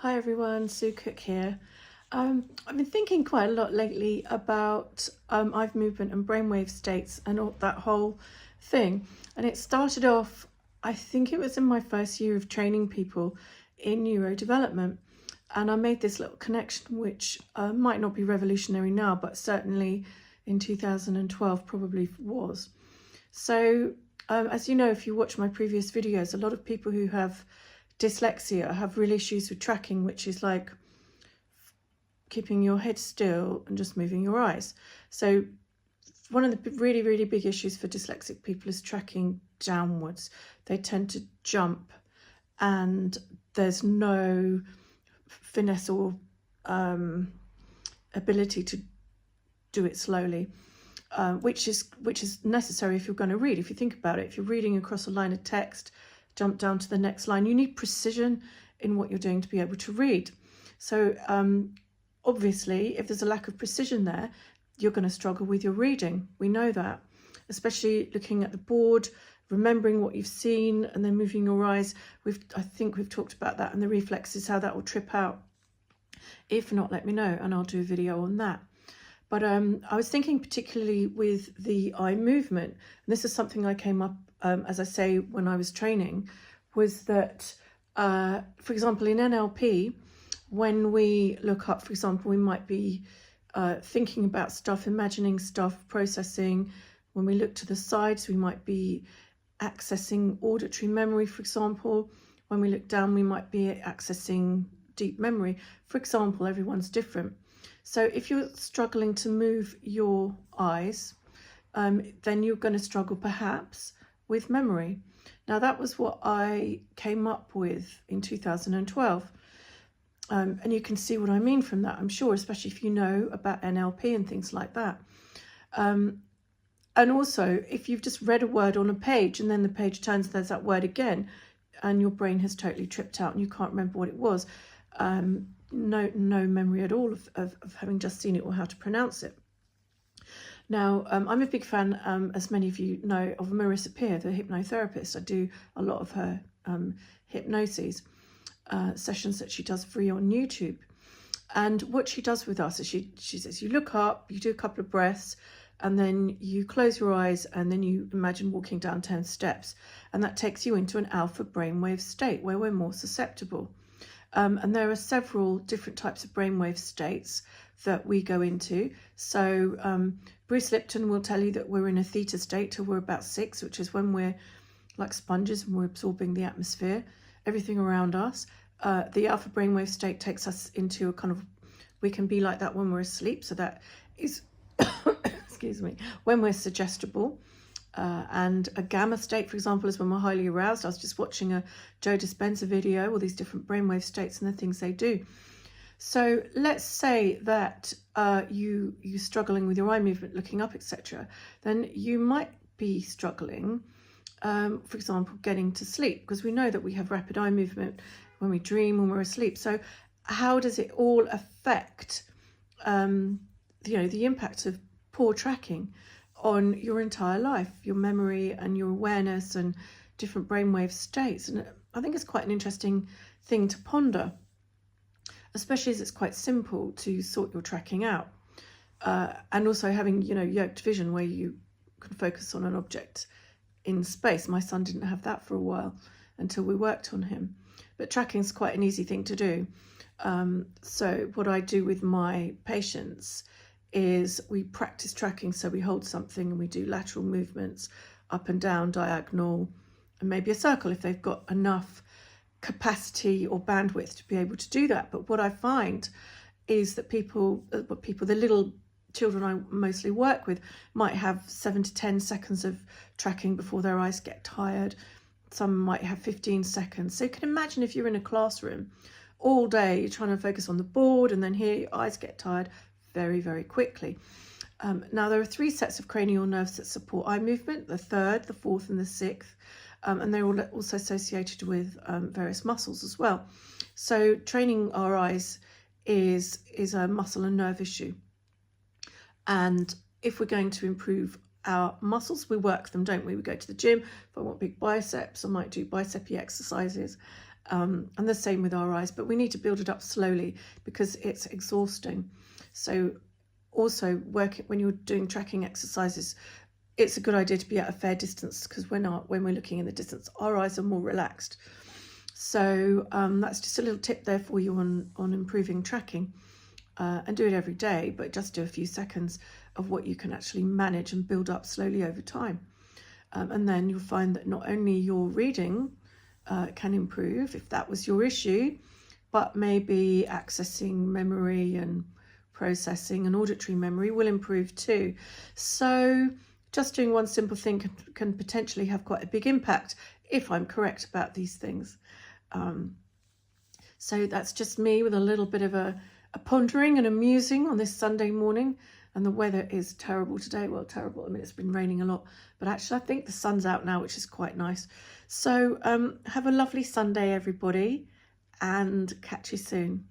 Hi everyone, Sue Cook here. I've been thinking quite a lot lately about eye movement and brainwave states and all that whole thing. And it started off, I think it was in my first year of training people in neurodevelopment. And I made this little connection, which might not be revolutionary now, but certainly in 2012 probably was. So as you know, if you watch my previous videos, a lot of people who have dyslexia have real issues with tracking, which is like keeping your head still and just moving your eyes. So one of the really big issues for dyslexic people is tracking downwards. They tend to jump and there's no finesse or ability to do it slowly, which is necessary if you're going to read. If you think about it, if you're reading across a line of text, jump down to the next line, you need precision in what you're doing to be able to read. So obviously, if there's a lack of precision there, you're going to struggle with your reading. We know that, especially looking at the board, remembering what you've seen and then moving your eyes. I think we've talked about that and the reflexes, how that will trip out. If not, let me know and I'll do a video on that. But I was thinking particularly with the eye movement, and this is something I came up, as I say, when I was training, was that, for example, in NLP, when we look up, for example, we might be thinking about stuff, imagining stuff, processing. When we look to the sides, we might be accessing auditory memory, for example. When we look down, we might be accessing deep memory. For example, everyone's different. So if you're struggling to move your eyes, then you're going to struggle perhaps with memory. Now that was what I came up with in 2012. And you can see what I mean from that, I'm sure, especially if you know about NLP and things like that. And also, if you've just read a word on a page and then the page turns, there's that word again, and your brain has totally tripped out and you can't remember what it was. No memory at all of having just seen it or how to pronounce it. Now, I'm a big fan, as many of you know, of Marissa Peer, the hypnotherapist. I do a lot of her hypnosis sessions that she does free on YouTube. And what she does with us is she says, you look up, you do a couple of breaths, and then you close your eyes and then you imagine walking down 10 steps. And that takes you into an alpha brainwave state where we're more susceptible. And there are several different types of brainwave states that we go into. So Bruce Lipton will tell you that we're in a theta state till we're about 6, which is when we're like sponges and we're absorbing the atmosphere, everything around us. The alpha brainwave state takes us into a kind of, we can be like that when we're asleep. So that is, excuse me, when we're suggestible. And a gamma state, for example, is when we're highly aroused. I was just watching a Joe Dispenza video, all these different brainwave states and the things they do. So let's say that you're struggling with your eye movement, looking up, etc. Then you might be struggling, for example, getting to sleep, because we know that we have rapid eye movement when we dream, when we're asleep. So how does it all affect, the impact of poor tracking on your entire life, your memory and your awareness and different brainwave states? And I think it's quite an interesting thing to ponder, especially as it's quite simple to sort your tracking out. And also having, yoked vision where you can focus on an object in space. My son didn't have that for a while until we worked on him. But tracking is quite an easy thing to do. So what I do with my patients is we practice tracking. So we hold something and we do lateral movements, up and down, diagonal, and maybe a circle if they've got enough capacity or bandwidth to be able to do that. But what I find is that the little children I mostly work with might have 7 to 10 seconds of tracking before their eyes get tired. Some might have 15 seconds. So you can imagine if you're in a classroom all day, you're trying to focus on the board, and then here your eyes get tired very quickly. Now there are 3 sets of cranial nerves that support eye movement: the 3rd, the 4th and the 6th, and they're all also associated with various muscles as well. So training our eyes is a muscle and nerve issue, and if we're going to improve our muscles, we work them, don't we? We go to the gym. If I want big biceps, I might do bicep exercises. And the same with our eyes, but we need to build it up slowly because it's exhausting. So also when you're doing tracking exercises, it's a good idea to be at a fair distance, because when we're looking in the distance, our eyes are more relaxed. So that's just a little tip there for you on improving tracking, and do it every day, but just do a few seconds of what you can actually manage and build up slowly over time. And then you'll find that not only your reading can improve, if that was your issue, but maybe accessing memory and processing and auditory memory will improve too. So just doing one simple thing can potentially have quite a big impact if I'm correct about these things. So that's just me with a little bit of a pondering and a musing on this Sunday morning. And the weather is terrible today. Well, terrible. I mean, it's been raining a lot, but actually I think the sun's out now, which is quite nice. So have a lovely Sunday, everybody, and catch you soon.